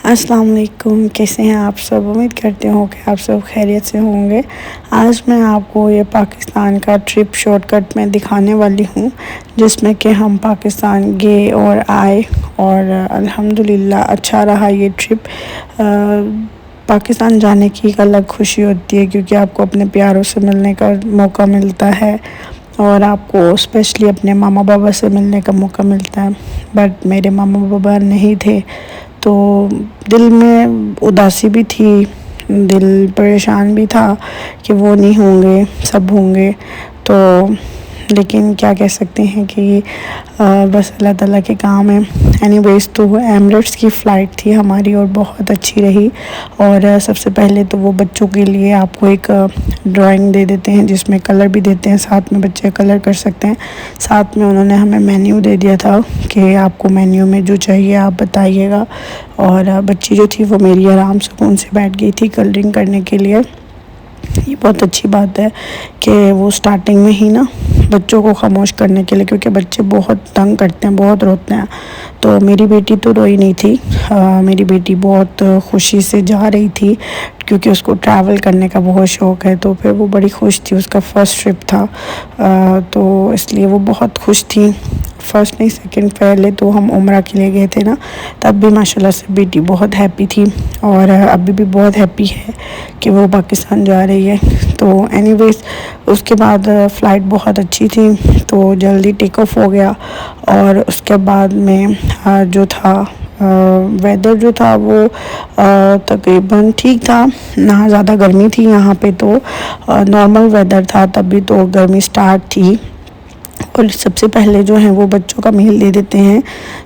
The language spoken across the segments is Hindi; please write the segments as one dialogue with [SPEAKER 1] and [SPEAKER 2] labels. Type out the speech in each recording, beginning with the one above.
[SPEAKER 1] अस्सलाम वालेकुम। कैसे हैं आप सब? उम्मीद करते हो कि आप सब खैरियत से होंगे। आज मैं आपको ये पाकिस्तान का ट्रिप शॉर्टकट में दिखाने वाली हूँ, जिसमें कि हम पाकिस्तान गए और आए और अल्हम्दुलिल्लाह अच्छा रहा ये ट्रिप। पाकिस्तान जाने की एक अलग खुशी होती है क्योंकि आपको अपने प्यारों से मिलने का मौका मिलता है और आपको स्पेशली अपने मामा बाबा से मिलने का मौका मिलता है। बट मेरे मामा बाबा नहीं थे, तो दिल में उदासी भी थी, दिल परेशान भी था कि वो नहीं होंगे, सब होंगे। तो लेकिन क्या कह सकते हैं कि बस अल्लाह ताला के काम है। एनीवेज़ तो एमिरेट्स की फ़्लाइट थी हमारी और बहुत अच्छी रही। और सबसे पहले तो वो बच्चों के लिए आपको एक ड्राइंग दे देते हैं जिसमें कलर भी देते हैं, साथ में बच्चे कलर कर सकते हैं। साथ में उन्होंने हमें मेन्यू दे दिया था कि आपको मेन्यू में जो चाहिए आप बताइएगा। और बच्ची जो थी वो मेरी आराम सुकून से बैठ गई थी कलरिंग करने के लिए। ये बहुत अच्छी बात है कि वो स्टार्टिंग में ही ना बच्चों को खामोश करने के लिए, क्योंकि बच्चे बहुत तंग करते हैं, बहुत रोते हैं। तो मेरी बेटी तो रोई नहीं थी, मेरी बेटी बहुत खुशी से जा रही थी क्योंकि उसको ट्रैवल करने का बहुत शौक़ है। तो फिर वो बड़ी खुश थी, उसका फ़र्स्ट ट्रिप था, तो इसलिए वो बहुत खुश थी। फ़र्स्ट नहीं सेकंड, पहले तो हम उम्रा के लिए गए थे ना, तब भी माशाल्लाह से बेटी बहुत हैप्पी थी और अभी भी बहुत हैप्पी है कि वो पाकिस्तान जा रही है। तो एनीवेज़ उसके बाद फ़्लाइट बहुत अच्छी थी, तो जल्दी टेक ऑफ हो गया। और उसके बाद में जो था वेदर जो था वो तकरीबन ठीक था, ना ज़्यादा गर्मी थी यहाँ पे, तो नॉर्मल वेदर था। तभी तो गर्मी स्टार्ट थी। और सबसे पहले जो है वो बच्चों का मील दे देते हैं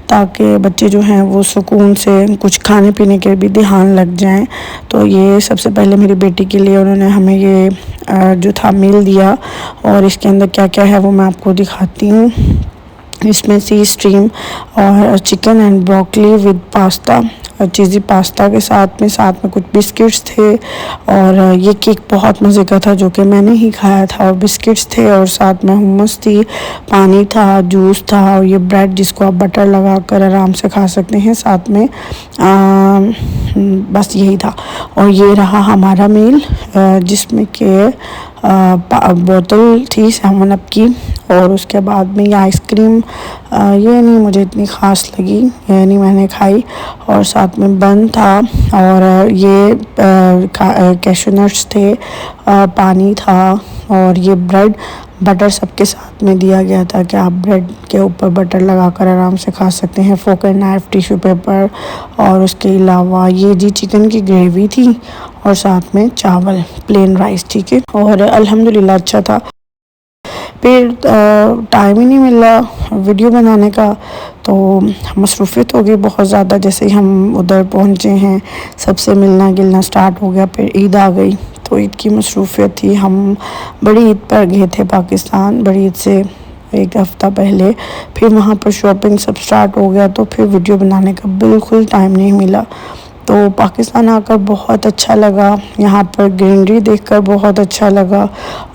[SPEAKER 1] ताकि बच्चे जो हैं वो सुकून से कुछ खाने पीने के भी ध्यान लग जाएं। तो ये सबसे पहले मेरी बेटी के लिए उन्होंने हमें ये जो था मील दिया। और इसके अंदर क्या क्या है वो मैं आपको दिखाती हूँ। इसमें सी स्ट्रीम और chicken and broccoli with pasta, cheesy pasta के साथ में कुछ बिस्किट्स थे। और ये केक बहुत मज़े का था जो कि मैंने ही खाया था, और बिस्किट्स थे और साथ में हुम्मस थी, पानी था, जूस था, और ये ब्रेड जिसको आप बटर लगा कर आराम से खा सकते हैं साथ में। बस यही था। और ये रहा हमारा मील, जिसमें कि बोतल थी 7 अप की। और उसके बाद में ये आइसक्रीम, ये नहीं मुझे इतनी ख़ास लगी, ये नहीं मैंने खाई। और साथ में बन था और ये कैशू नट्स थे, पानी था, और ये ब्रेड बटर सबके साथ में दिया गया था कि आप ब्रेड के ऊपर बटर लगाकर आराम से खा सकते हैं। फोक एंड नाइफ, टिश्यू पेपर, और उसके अलावा ये जी चिकन की ग्रेवी थी और साथ में चावल, प्लेन राइस, ठीक है। और अल्हम्दुलिल्लाह अच्छा था। फिर टाइम ही नहीं मिला वीडियो बनाने का, तो मसरूफ़ियत हो गई बहुत ज़्यादा। जैसे ही हम उधर पहुँचे हैं सबसे मिलना गिलना स्टार्ट हो गया। फिर ईद आ गई तो ईद की मसरूफ़ियत थी। हम बड़ी ईद पर गए थे पाकिस्तान, बड़ी ईद से एक हफ़्ता पहले। फिर वहाँ पर शॉपिंग सब स्टार्ट हो गया, तो फिर वीडियो बनाने का बिल्कुल टाइम नहीं मिला। तो पाकिस्तान आकर बहुत अच्छा लगा, यहाँ पर ग्रीनरी देखकर बहुत अच्छा लगा।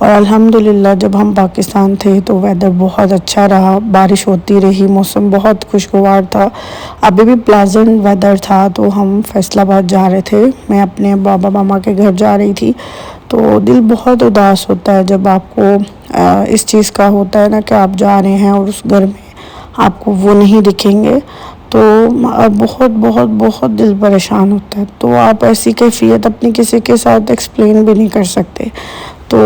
[SPEAKER 1] और अल्हम्दुलिल्लाह जब हम पाकिस्तान थे तो वेदर बहुत अच्छा रहा, बारिश होती रही, मौसम बहुत खुशगवार था, अभी भी प्लेजेंट वेदर था। तो हम फैसलाबाद जा रहे थे, मैं अपने बाबा मामा के घर जा रही थी। तो दिल बहुत उदास होता है जब आपको इस चीज़ का होता है ना कि आप जा रहे हैं और उस घर में आपको वो नहीं दिखेंगे, तो बहुत बहुत बहुत दिल परेशान होता है। तो आप ऐसी कैफियत अपनी किसी के साथ एक्सप्लेन भी नहीं कर सकते। तो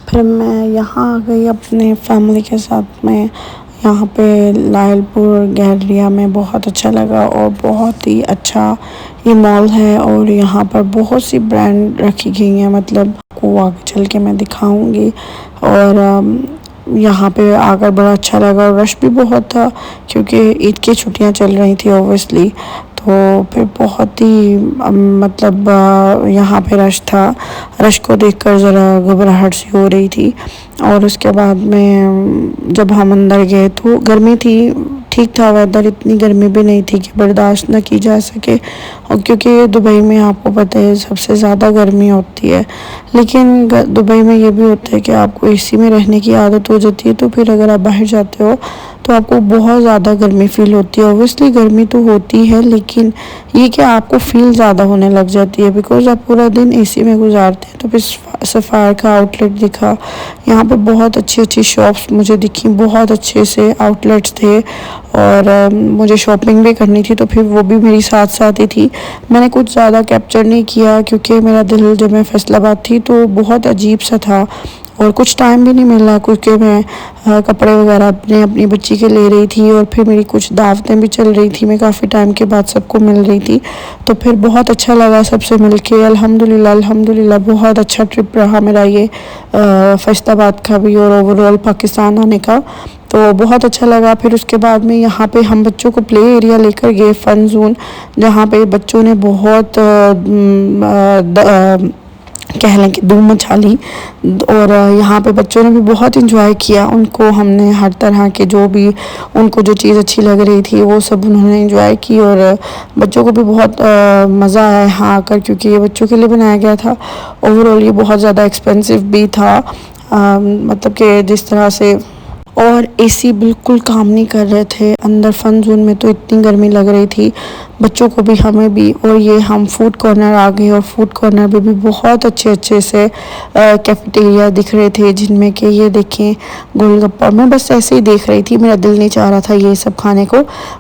[SPEAKER 1] फिर मैं यहाँ आ गई अपने फैमिली के साथ में। यहाँ पे लायलपुर गैलरिया में बहुत अच्छा लगा और बहुत ही अच्छा ये मॉल है। और यहाँ पर बहुत सी ब्रांड रखी गई हैं, मतलब को आगे चल के मैं दिखाऊंगी। और यहाँ पे आकर बड़ा अच्छा लगा, और रश भी बहुत था क्योंकि ईद की छुट्टियाँ चल रही थी ओबियसली। तो फिर बहुत ही मतलब यहाँ पे रश था, रश को देखकर ज़रा घबराहट सी हो रही थी। और उसके बाद में जब हम अंदर गए तो गर्मी थी, ठीक था वेदर, इतनी गर्मी भी नहीं थी कि बर्दाश्त न की जा सके। और क्योंकि दुबई में आपको पता है सबसे ज़्यादा गर्मी होती है, लेकिन दुबई में ये भी होता है कि आपको एसी में रहने की आदत हो जाती है, तो फिर अगर आप बाहर जाते हो तो आपको बहुत ज़्यादा गर्मी फ़ील होती है। ऑब्वियसली गर्मी तो होती है, लेकिन ये कि आपको फ़ील ज़्यादा होने लग जाती है बिकॉज़ आप पूरा दिन एसी में गुजारते हैं। तो फिर सफ़ायर का आउटलेट दिखा, यहाँ पे बहुत अच्छी अच्छी शॉप्स मुझे दिखी, बहुत अच्छे से आउटलेट्स थे और मुझे शॉपिंग भी करनी थी, तो फिर वो भी मेरी साथ साथ ही थी। मैंने कुछ ज़्यादा कैप्चर नहीं किया क्योंकि मेरा दिल जब मैं फैसलाबाद थी तो बहुत अजीब सा था और कुछ टाइम भी नहीं मिला क्योंकि मैं कपड़े वगैरह अपनी बच्ची के ले रही थी और फिर मेरी कुछ दावतें भी चल रही थी। मैं काफ़ी टाइम के बाद सबको मिल रही थी, तो फिर बहुत अच्छा लगा सबसे मिलके। अल्हम्दुलिल्लाह अल्हम्दुलिल्लाह बहुत अच्छा ट्रिप रहा मेरा ये फैसलाबाद का भी और ओवरऑल पाकिस्तान आने का, तो बहुत अच्छा लगा। फिर उसके बाद में यहाँ पे हम बच्चों को प्ले एरिया लेकर गए, फन जोन, जहाँ पे बच्चों ने बहुत कह लें कि धूम मचा ली और यहाँ पे बच्चों ने भी बहुत इंजॉय किया। उनको हमने हर तरह के जो भी उनको जो चीज़ अच्छी लग रही थी वो सब उन्होंने इंजॉय की और बच्चों को भी बहुत मज़ा आया यहाँ आकर, क्योंकि ये बच्चों के लिए बनाया गया था। ओवरऑल ये बहुत ज़्यादा एक्सपेंसिव भी था, मतलब कि जिस तरह से, और एसी बिल्कुल काम नहीं कर रहे थे। अंदर फन जोन में तो इतनी गर्मी लग रही थी बच्चों को भी हमें भी। और ये हम फूड कॉर्नर आ गए और फूड कॉर्नर में भी बहुत अच्छे अच्छे से कैफेटेरिया दिख रहे थे, जिनमें कि ये देखें गोलगप्पा। मैं बस ऐसे ही देख रही थी, मेरा दिल नहीं चाह रहा था ये सब खाने को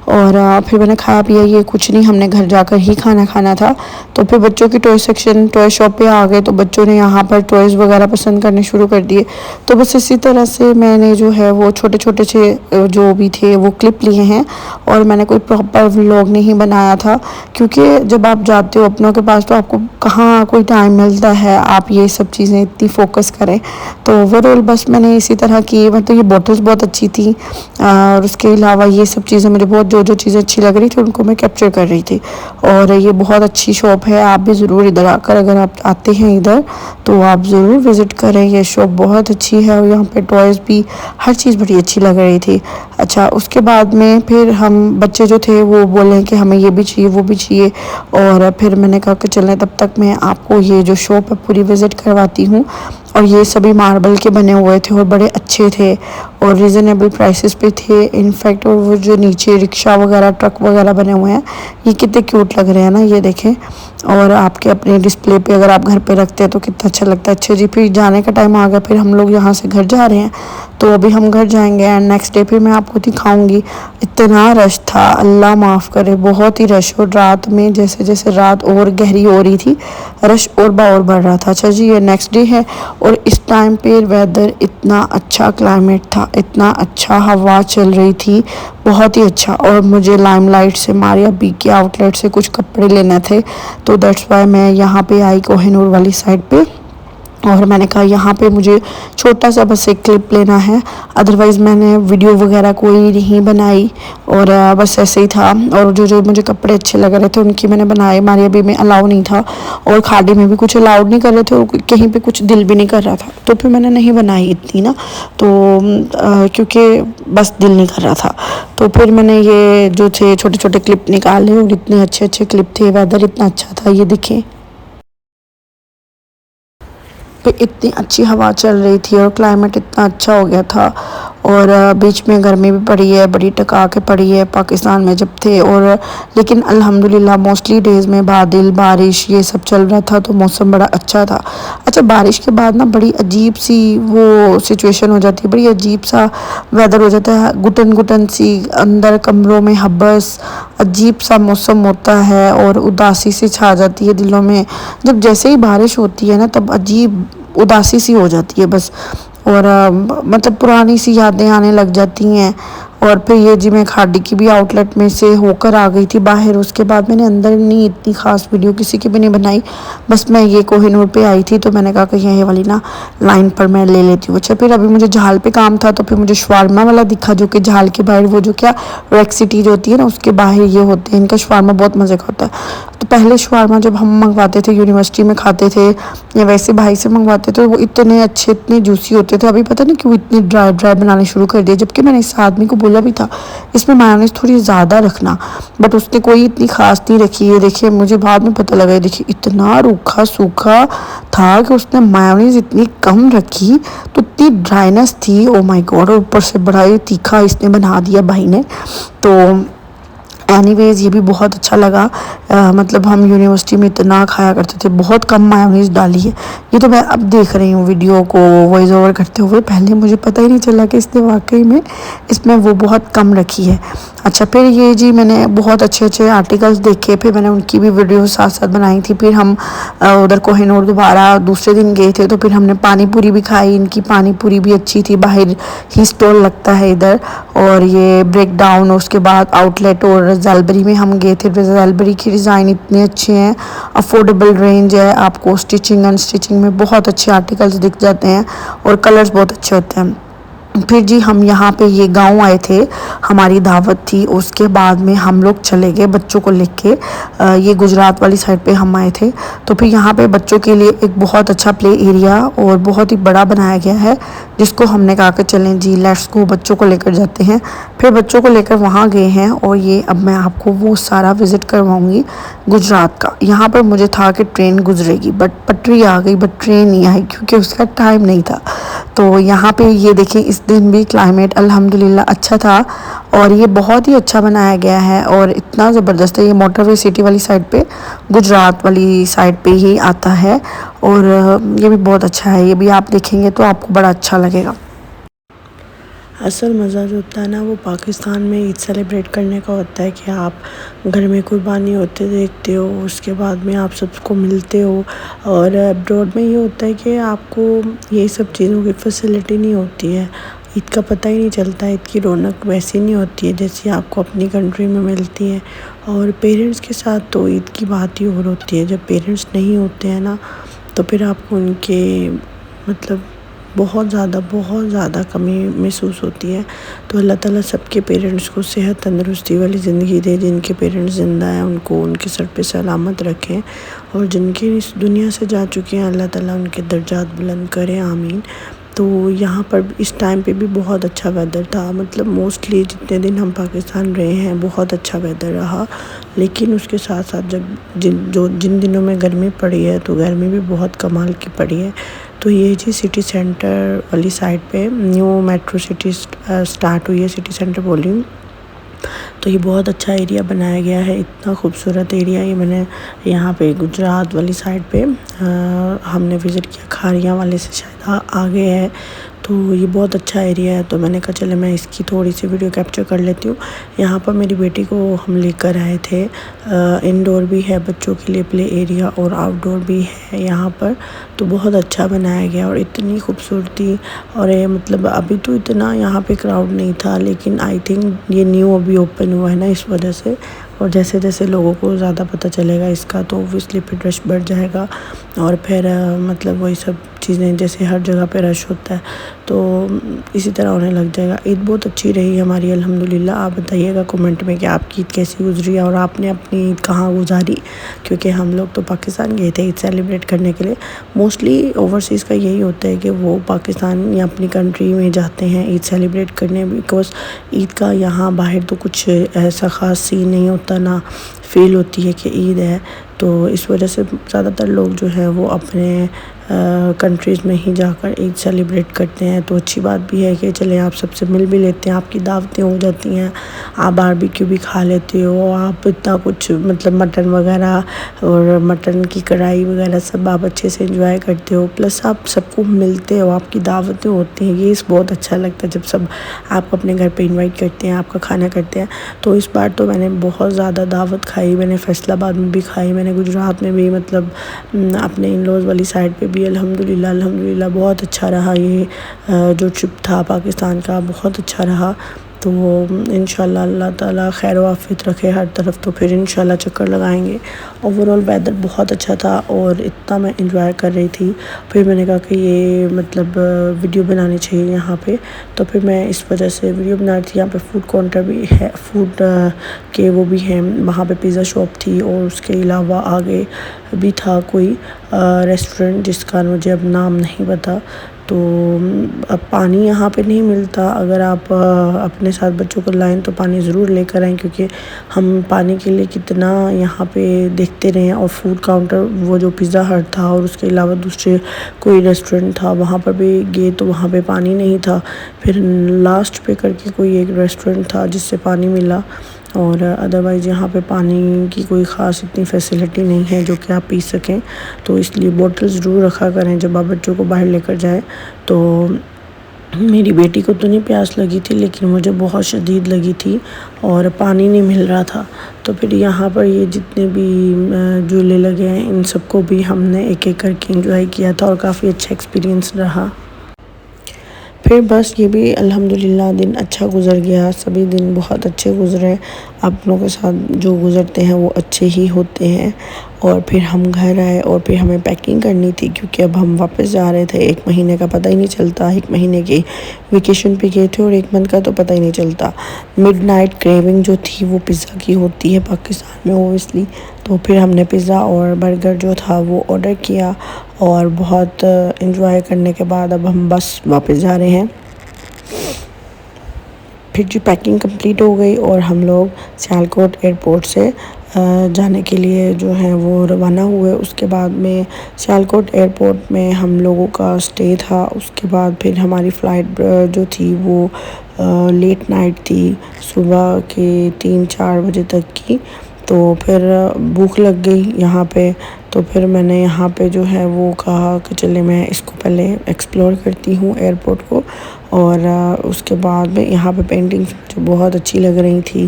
[SPEAKER 1] और फिर मैंने खाया पिया ये कुछ नहीं, हमने घर जाकर ही खाना था। तो फिर बच्चों की टॉय सेक्शन टॉय शॉप पे आ गए, तो बच्चों ने यहाँ पर टॉयज़ वगैरह पसंद करने शुरू कर दिए। तो बस इसी तरह से मैंने जो है वो छोटे छोटे से जो भी थे वो क्लिप लिए हैं और मैंने कोई प्रॉपर व्लॉग नहीं बनाया था, क्योंकि जब आप जाते हो अपनों के पास तो आपको कहाँ कोई टाइम मिलता है आप ये सब चीज़ें इतनी फोकस करें। तो ओवरऑल बस मैंने इसी तरह की, मतलब ये बॉटल्स बहुत अच्छी थी और उसके अलावा ये सब चीज़ें मुझे बहुत जो जो चीज़ें अच्छी लग रही थी उनको मैं कैप्चर कर रही थी। और ये बहुत अच्छी शॉप है, आप भी ज़रूर इधर आकर, अगर आप आते हैं इधर तो आप ज़रूर विज़िट करें। ये शॉप बहुत अच्छी है और यहाँ पे टॉयज़ भी हर चीज़ बड़ी अच्छी लग रही थी। अच्छा, उसके बाद में फिर हम बच्चे जो थे वो बोले कि हमें ये भी चाहिए वो भी चाहिए, और फिर मैंने कहा कि चलें तब तक मैं आपको ये जो शॉप है पूरी विज़िट करवाती हूँ। और ये सभी मार्बल के बने हुए थे और बड़े अच्छे थे और रीज़नेबल प्राइसेस पे थे इनफैक्ट। और वो जो नीचे रिक्शा वगैरह ट्रक वगैरह बने हुए हैं ये कितने क्यूट लग रहे हैं ना, ये देखें। और आपके अपने डिस्प्ले पे अगर आप घर पे रखते हैं तो कितना अच्छा लगता है। अच्छा जी, फिर जाने का टाइम आ गया, फिर हम लोग यहाँ से घर जा रहे हैं, तो अभी हम घर जाएंगे एंड नेक्स्ट डे फिर मैं आपको दिखाऊंगी। इतना रश था, अल्लाह माफ़ करे, बहुत ही रश। और रात में जैसे जैसे रात और गहरी हो रही थी रश और बढ़ रहा था। अच्छा जी, ये नेक्स्ट डे है और इस टाइम पे वेदर इतना अच्छा, क्लाइमेट था इतना अच्छा, हवा चल रही थी बहुत ही अच्छा। और मुझे लाइमलाइट से मारिया बी के आउटलेट से कुछ कपड़े लेने थे, तो दैट्स वाई मैं यहाँ पे आई कोहिनूर वाली साइड पे। और मैंने कहा यहाँ पे मुझे छोटा सा बस एक क्लिप लेना है, अदरवाइज़ मैंने वीडियो वगैरह कोई नहीं बनाई और बस ऐसे ही था। और जो जो मुझे कपड़े अच्छे लग रहे थे उनकी मैंने बनाए। हमारे अभी में अलाउ नहीं था और खाड़ी में भी कुछ अलाउड नहीं कर रहे थे और कहीं पे कुछ दिल भी नहीं कर रहा था, तो फिर मैंने नहीं बनाई इतनी ना, तो क्योंकि बस दिल नहीं कर रहा था। तो फिर मैंने ये जो थे छोटे छोटे क्लिप निकाले और इतने अच्छे अच्छे क्लिप थे, वेदर इतना अच्छा था, ये देखें पे इतनी अच्छी हवा चल रही थी और क्लाइमेट इतना अच्छा हो गया था। और बीच में गर्मी भी पड़ी है, बड़ी टका के पड़ी है पाकिस्तान में जब थे। और लेकिन अल्हम्दुलिल्लाह मोस्टली डेज़ में बादल बारिश ये सब चल रहा था, तो मौसम बड़ा अच्छा था। अच्छा, बारिश के बाद ना बड़ी अजीब सी वो सिचुएशन हो जाती है, बड़ी अजीब सा वेदर हो जाता है, घुटन घुटन सी, अंदर कमरों में हब्बस अजीब सा मौसम होता है और उदासी सी छा जाती है दिलों में। जब जैसे ही बारिश होती है ना तब अजीब उदासी सी हो जाती है बस, और मतलब पुरानी सी यादें आने लग जाती हैं। और फिर ये जी मैं खाड़ी की भी आउटलेट में से होकर आ गई थी बाहर। उसके बाद मैंने अंदर नहीं इतनी ख़ास वीडियो किसी की भी नहीं बनाई, बस मैं ये कोहिनूर पे आई थी तो मैंने कहा कि ये वाली ना लाइन पर मैं ले लेती हूँ। अच्छा, फिर अभी मुझे झाल पे काम था तो फिर मुझे शवारमा वाला दिखा, जो कि झाल के बाहर वो जो क्या रेक सिटी जो होती है ना उसके बाहर ये होते हैं। इनका शवारमा बहुत मज़े का होता है। तो पहले शवारमा जब हम मंगवाते थे यूनिवर्सिटी में खाते थे या वैसे भाई से मंगवाते थे, तो वो इतने अच्छे इतने जूसी होते थे। अभी पता नहीं क्यों इतनी ड्राई ड्राई बनाने शुरू कर दिए, जबकि मैंने इस आदमी को बोला बोला भी था इसमें मायोनीज़ थोड़ी ज़्यादा रखना, बट उसने कोई इतनी ख़ास नहीं रखी है। देखिए मुझे बाद में पता लगा, देखिए इतना रूखा सूखा था कि उसने मायोनीज़ इतनी कम रखी तो इतनी ड्राइनेस थी। ओ माय गॉड, और ऊपर से बड़ा ही तीखा इसने बना दिया भाई ने। तो एनीवेज ये भी बहुत अच्छा लगा। मतलब हम यूनिवर्सिटी में इतना खाया करते थे, बहुत कम मायोनीज़ डाली है। ये तो मैं अब देख रही हूँ वीडियो को वॉइस ओवर करते हुए, पहले मुझे पता ही नहीं चला कि इसने वाकई में इसमें वो बहुत कम रखी है। अच्छा, फिर ये जी मैंने बहुत अच्छे अच्छे आर्टिकल्स देखे, फिर मैंने उनकी भी वीडियो साथ साथ बनाई थी। फिर हम उधर कोहिनूर दोबारा दूसरे दिन गए थे, तो फिर हमने पानी पूरी भी खाई। इनकी पानी पूरी भी अच्छी थी, बाहर ही स्टॉल लगता है इधर। और ये ब्रेक डाउन, उसके बाद आउटलेट और ज़ैलबरी में हम गए थे। ज़ैलबरी की डिज़ाइन इतने अच्छे हैं, अफोर्डेबल रेंज है, आपको स्टिचिंग अनस्टिचिंग में बहुत अच्छे आर्टिकल्स दिख जाते हैं और कलर्स बहुत अच्छे होते हैं। फिर जी हम यहाँ पे ये गांव आए थे, हमारी दावत थी, उसके बाद में हम लोग चले गए बच्चों को लेके। ये गुजरात वाली साइड पे हम आए थे। तो फिर यहाँ पे बच्चों के लिए एक बहुत अच्छा प्ले एरिया और बहुत ही बड़ा बनाया गया है, जिसको हमने कहा कि चलें जी लेट्स गो, बच्चों को लेकर जाते हैं। फिर बच्चों को लेकर वहाँ गए हैं और ये अब मैं आपको वो सारा विज़िट करवाऊँगी गुजरात का। यहाँ पर मुझे था कि ट्रेन गुजरेगी, बट पटरी आ गई, बट ट्रेन नहीं आई क्योंकि उसका टाइम नहीं था। तो यहाँ पे ये देखें, इस दिन भी क्लाइमेट अल्हम्दुलिल्लाह अच्छा था और ये बहुत ही अच्छा बनाया गया है और इतना ज़बरदस्त है। ये मोटरवे सिटी वाली साइड पे, गुजरात वाली साइड पे ही आता है और ये भी बहुत अच्छा है। ये भी आप देखेंगे तो आपको बड़ा अच्छा लगेगा। असल मज़ा जो होता है ना, वो पाकिस्तान में ईद सेलिब्रेट करने का होता है कि आप घर में कुर्बानी होते देखते हो, उसके बाद में आप सबको मिलते हो। और अब्रॉड में ये होता है कि आपको ये सब चीज़ों की फैसिलिटी नहीं होती है, ईद का पता ही नहीं चलता, ईद की रौनक वैसी नहीं होती है जैसी आपको अपनी कंट्री में मिलती है। और पेरेंट्स के साथ तो ईद की बात ही और होती है। जब पेरेंट्स नहीं होते हैं ना, तो फिर आपको उनके मतलब बहुत ज़्यादा कमी महसूस होती है। तो अल्लाह ताला सबके पेरेंट्स को सेहत तंदुरुस्ती वाली ज़िंदगी दे। जिनके पेरेंट्स ज़िंदा हैं उनको उनके सर पे सलामत रखें, और जिनके इस दुनिया से जा चुके हैं अल्लाह ताला उनके दर्जात बुलंद करे, आमीन। तो यहाँ पर इस टाइम पे भी बहुत अच्छा वेदर था। मतलब मोस्टली जितने दिन हम पाकिस्तान रहे हैं बहुत अच्छा वेदर रहा, लेकिन उसके साथ साथ जब जिन दिनों में गर्मी पड़ी है तो गर्मी भी बहुत कमाल की पड़ी है। तो ये जी सिटी सेंटर वाली साइड पे न्यू मेट्रो सिटी स्टार्ट हुई है, सिटी सेंटर बोल रही हूँ। तो ये बहुत अच्छा एरिया बनाया गया है, इतना खूबसूरत एरिया। ये मैंने यहाँ पे गुजरात वाली साइड पे हमने विज़िट किया, खारियाँ वाले से शायद आगे है। तो ये बहुत अच्छा एरिया है, तो मैंने कहा चले मैं इसकी थोड़ी सी वीडियो कैप्चर कर लेती हूँ। यहाँ पर मेरी बेटी को हम लेकर आए थे। इंडोर भी है बच्चों के लिए प्ले एरिया और आउटडोर भी है यहाँ पर। तो बहुत अच्छा बनाया गया और इतनी खूबसूरती। और ये मतलब अभी तो इतना यहाँ पे क्राउड नहीं था, लेकिन आई थिंक ये न्यू अभी ओपन हुआ है ना, इस वजह से। और जैसे जैसे लोगों को ज़्यादा पता चलेगा इसका तो ओब्वियसली फिर रश बढ़ जाएगा। और फिर मतलब वही सब चीज़ें जैसे हर जगह पे रश होता है तो इसी तरह होने लग जाएगा। ईद बहुत अच्छी रही हमारी अल्हम्दुलिल्लाह। आप बताइएगा कमेंट में कि आपकी ईद कैसी गुजरी और आपने अपनी ईद कहाँ गुजारी, क्योंकि हम लोग तो पाकिस्तान गए थे ईद सेलिब्रेट करने के लिए। मोस्टली ओवरसीज़ का यही होता है कि वो पाकिस्तान या अपनी कंट्री में जाते हैं ईद सेलिब्रेट करने, बिकॉज़ ईद का यहाँ बाहर तो कुछ ऐसा ख़ास सीन नहीं होता, ना फील होती है कि ईद है। तो इस वजह से ज़्यादातर लोग जो है वो अपने कंट्रीज़ में ही जाकर ईद सेलिब्रेट करते हैं। तो अच्छी बात भी है कि चले आप सबसे मिल भी लेते हैं, आपकी दावतें हो जाती हैं, आप बारबेक्यू भी खा लेते हो, आप इतना कुछ मतलब मटन वगैरह और मटन की कढ़ाई वगैरह सब आप अच्छे से एंजॉय करते हो, प्लस आप सबको मिलते हो, आपकी दावतें होती हैं। ये बहुत अच्छा लगता है जब सब आप अपने घर पे इनवाइट करते हैं, आपका खाना करते हैं। तो इस बार तो मैंने बहुत ज़्यादा दावत खाई, मैंने फैसलाबाद में भी खाई, मैंने गुजरात में भी, मतलब अपने इन लॉज वाली साइड पे भी। अल्हम्दुलिल्लाह बहुत अच्छा रहा ये जो ट्रिप था पाकिस्तान का, बहुत अच्छा रहा। तो इंशाल्लाह अल्लाह ताला खैर व आफियत रखे हर तरफ, तो फिर इंशाल्लाह चक्कर लगाएंगे। ओवरऑल वेदर बहुत अच्छा था और इतना मैं इंजॉय कर रही थी। फिर मैंने कहा कि ये मतलब वीडियो बनानी चाहिए यहाँ पे, तो फिर मैं इस वजह से वीडियो बना रही थी। यहाँ पे फूड काउंटर भी है, फूड के वो भी हैं, वहाँ पे पिज़्ज़ा शॉप थी और उसके अलावा आगे भी था कोई रेस्टोरेंट जिसका मुझे अब नाम नहीं पता। तो अब पानी यहाँ पे नहीं मिलता। अगर आप अपने साथ बच्चों को लाएं तो पानी ज़रूर लेकर आएँ, क्योंकि हम पानी के लिए कितना यहाँ पे देखते रहे। और फूड काउंटर, वो जो पिज़्ज़ा हट था और उसके अलावा दूसरे कोई रेस्टोरेंट था, वहाँ पर भी गए तो वहाँ पे पानी नहीं था। फिर लास्ट पे करके कोई एक रेस्टोरेंट था जिससे पानी मिला, और अदरवाइज़ यहाँ पे पानी की कोई ख़ास इतनी फैसिलिटी नहीं है जो कि आप पी सकें। तो इसलिए बोतल ज़रूर रखा करें जब आप बच्चों को बाहर लेकर जाएं। तो मेरी बेटी को तो नहीं प्यास लगी थी, लेकिन मुझे बहुत शदीद लगी थी और पानी नहीं मिल रहा था। तो फिर यहाँ पर ये जितने भी झूले लगे हैं, इन सबको भी हमने एक एक करके एंजॉय किया था और काफ़ी अच्छा एक्सपीरियंस रहा। फिर बस ये भी अल्हम्दुलिल्लाह दिन अच्छा गुज़र गया। सभी दिन बहुत अच्छे गुज़रे। अपनों के साथ जो गुज़रते हैं वो अच्छे ही होते हैं। और फिर हम घर आए और फिर हमें पैकिंग करनी थी, क्योंकि अब हम वापस जा रहे थे। 1 महीने का पता ही नहीं चलता। 1 महीने की वेकेशन पे गए थे और 1 मंथ का तो पता ही नहीं चलता। मिडनाइट क्रेविंग जो थी वो पिज़्ज़ा की होती है पाकिस्तान में ओबियसली। तो फिर हमने पिज़्ज़ा और बर्गर जो था वो ऑर्डर किया, और बहुत एंजॉय करने के बाद अब हम बस वापस जा रहे हैं। फिर जी पैकिंग कंप्लीट हो गई और हम लोग सियालकोट एयरपोर्ट से जाने के लिए जो है वो रवाना हुए। उसके बाद में सियालकोट एयरपोर्ट में हम लोगों का स्टे था। उसके बाद फिर हमारी फ़्लाइट जो थी वो लेट नाइट थी, सुबह के 3-4 बजे तक की। तो फिर भूख लग गई यहाँ पे। तो फिर मैंने यहाँ पे जो है वो कहा कि चले मैं इसको पहले एक्सप्लोर करती हूँ एयरपोर्ट को। और उसके बाद में यहाँ पे पेंटिंग्स मुझे बहुत अच्छी लग रही थी।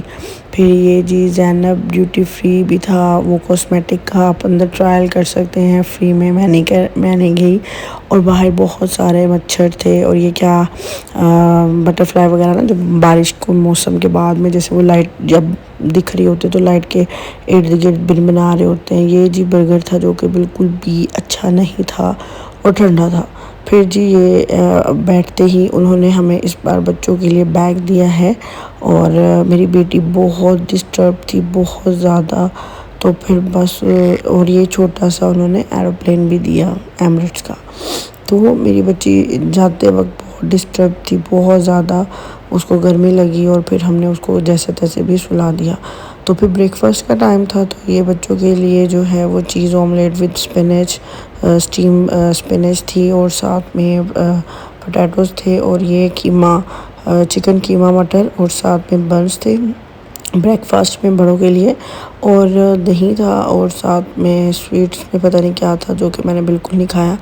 [SPEAKER 1] फिर ये जी ज़ैनब ड्यूटी फ्री भी था, वो कॉस्मेटिक का आप अंदर ट्रायल कर सकते हैं फ्री में। मैंने गई और बाहर बहुत सारे मच्छर थे, और ये क्या बटरफ्लाई वगैरह ना, जब बारिश को मौसम के बाद में जैसे वो लाइट जब दिख रही होती है तो लाइट के इर्द गिर्द भिनभिना रहे होते हैं। ये जी बर्गर था जो कि बिल्कुल भी अच्छा नहीं था और ठंडा था। फिर जी ये बैठते ही उन्होंने हमें इस बार बच्चों के लिए बैग दिया है, और मेरी बेटी बहुत डिस्टर्ब थी, बहुत ज़्यादा। तो फिर बस और ये छोटा सा उन्होंने एरोप्लेन भी दिया एमिरेट्स का। तो मेरी बच्ची जाते वक्त बहुत डिस्टर्ब थी, बहुत ज़्यादा। उसको गर्मी लगी और फिर हमने उसको जैसे तैसे भी सुला दिया। तो फिर ब्रेकफास्ट का टाइम था, तो ये बच्चों के लिए जो है वो चीज़ omelette with spinach, steam spinach थी, और साथ में पोटैटोज़ थे, और ये कीमा, चिकन कीमा मटर, और साथ में बन्स थे ब्रेकफास्ट में बड़ों के लिए। और दही था, और साथ में स्वीट्स में पता नहीं क्या था जो कि मैंने बिल्कुल नहीं खाया।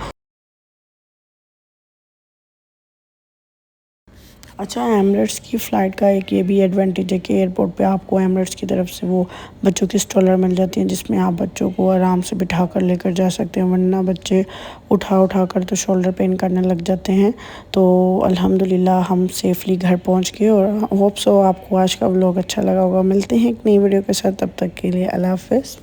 [SPEAKER 1] अच्छा, एमिरेट्स की फ़्लाइट का एक ये भी एडवांटेज है कि एयरपोर्ट पे आपको एमिरेट्स की तरफ से वो बच्चों की स्ट्रोलर मिल जाती है, जिसमें आप बच्चों को आराम से बिठा कर लेकर जा सकते हैं। वरना बच्चे उठा कर तो शोल्डर पेन करने लग जाते हैं। तो अल्हम्दुलिल्लाह हम सेफ़ली घर पहुंच गए, और होप सो आपको आज का व्लॉग अच्छा लगा होगा। मिलते हैं एक नई वीडियो के साथ, तब तक के लिए अल्लाह हाफ़िज़।